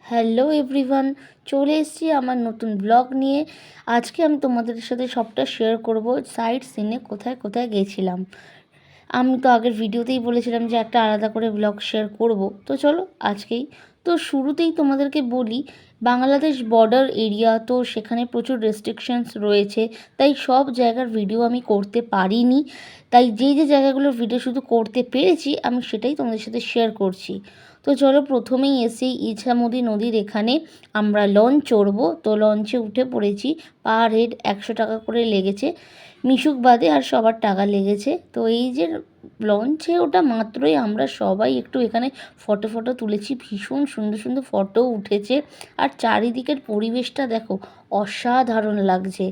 Hello everyone, চলে এসেছি আমার নতুন ব্লগ নিয়ে। আজকে আমি তোমাদের সাথে সবটা শেয়ার করব সাইট সিনে কোথায় কোথায় গেছিলাম। আমি তো আগের ভিডিওতেই বলেছিলাম যে একটা আলাদা করে ব্লগ শেয়ার করব, তো চলো আজকেই। তো শুরুতেই তোমাদেরকে বলি, বাংলাদেশ বর্ডার এরিয়া, তো সেখানে প্রচুর রেস্ট্রিকশনস রয়েছে, তাই সব জায়গার ভিডিও আমি করতে পারিনি। তাই যে যে জায়গাগুলোর ভিডিও শুধু করতে পেরেছি আমি সেটাই তোমাদের সাথে শেয়ার করছি। তো চলো, প্রথমেই এসেই ইছামতি নদীর এখানে আমরা লঞ্চ চড়বো। তো লঞ্চে উঠে পড়েছি। পার হেড 100 টাকা করে লেগেছে, মিশুক বাদে আর সবার টাকা লেগেছে। তো এই যে লঞ্চে ওটা মাত্রই আমরা সবাই একটু এখানে ফটো তুলেছি, ভীষণ সুন্দর সুন্দর ফটো উঠেছে। আর চারিদিকের পরিবেশটা দেখো, অসাধারণ লাগছে।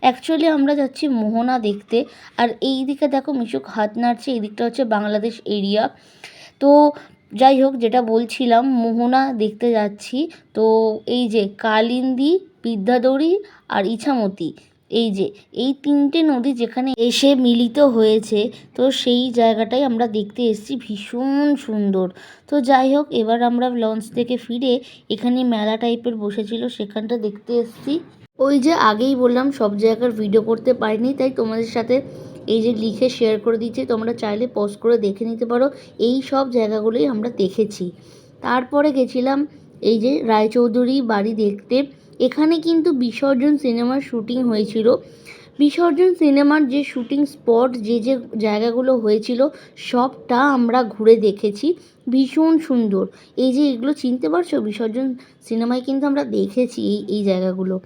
অ্যাকচুয়ালি আমরা যাচ্ছি মোহনা দেখতে, আর এই দিকে দেখো মিশুক হাত নাড়ছে, এই দিকটা হচ্ছে বাংলাদেশ এরিয়া। তো যাই হোক, যেটা বলছিলাম, মোহনা দেখতে যাচ্ছি। তো এই যে কালিন্দী, বিদ্যাধরী আর ইছামতি, এই তিনটে নদী যেখানে এসে মিলিত হয়েছে, তো সেই জায়গাটাই আমরা দেখতে এসেছি, ভীষণ সুন্দর। তো যাই হোক, এবার আমরা লঞ্চ থেকে ফিরে এখানে মেলা টাইপের বসেছিল, সেখানটা দেখতে এসেছি। ওই যে আগেই বললাম সব জায়গার ভিডিও করতে পারিনি, তাই তোমাদের সাথে এই যে লিখে শেয়ার করে দিচ্ছি, তোমরা চাইলে পজ করে দেখে নিতে পারো। এই সব জায়গাগুলোই আমরা দেখেছি। তারপরে গেছিলাম এই যে রায়চৌধুরী বাড়ি দেখতে। এখানে কিন্তু বিসর্জন সিনেমার শুটিং হয়েছিল। বিসর্জন সিনেমার যে শুটিং স্পট, যে যে জায়গাগুলো হয়েছিল, সবটা আমরা ঘুরে দেখেছি, ভীষণ সুন্দর। এই যে এগুলো চিনতে পারছো, বিসর্জন সিনেমায় কিন্তু আমরা দেখেছি এই জায়গাগুলো।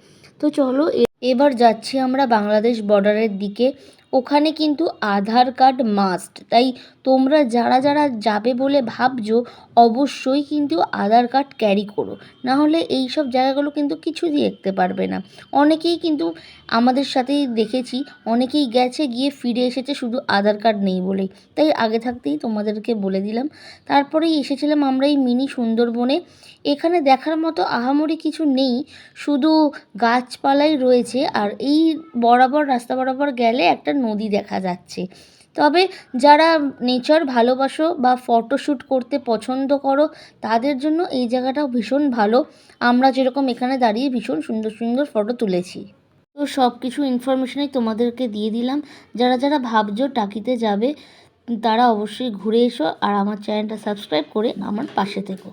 তো চলো, এবার যাচ্ছি আমরা বাংলাদেশ বর্ডারের দিকে। ওখানে কিন্তু আধার কার্ড মাস্ট, তাই তোমরা যারা যারা যাবে বলে ভাবছো, অবশ্যই কিন্তু আধার কার্ড ক্যারি করো, না হলে এই সব জায়গাগুলো কিন্তু কিছুই দেখতে পারবে না। অনেকেই কিন্তু আমাদের সাথেই দেখেছি, অনেকেই গেছে, গিয়ে ফিরে এসেছে শুধু আধার কার্ড নেই বলেই। তাই আগে থাকতেই তোমাদেরকে বলে দিলাম। তারপরেই এসেছিলাম আমরা এই মিনি সুন্দরবনে। এখানে দেখার মতো আহামরি কিছু নেই, শুধু গাছপালাই রয়েছে। আর এই বরাবর, রাস্তা বরাবর গেলে একটা নদী দেখা যাচ্ছে। তবে যারা নেচার ভালোবাসো বা ফটোশ্যুট করতে পছন্দ করো, তাদের জন্য এই জায়গাটাও ভীষণ ভালো। আমরা যেরকম এখানে দাঁড়িয়ে ভীষণ সুন্দর সুন্দর ফটো তুলেছি। তো সব কিছু ইনফরমেশনই তোমাদেরকে দিয়ে দিলাম। যারা যারা ভাবছো টাকিতে যাবে, তারা অবশ্যই ঘুরে এসো, আর আমার চ্যানেলটা সাবস্ক্রাইব করে আমার পাশে থেকো।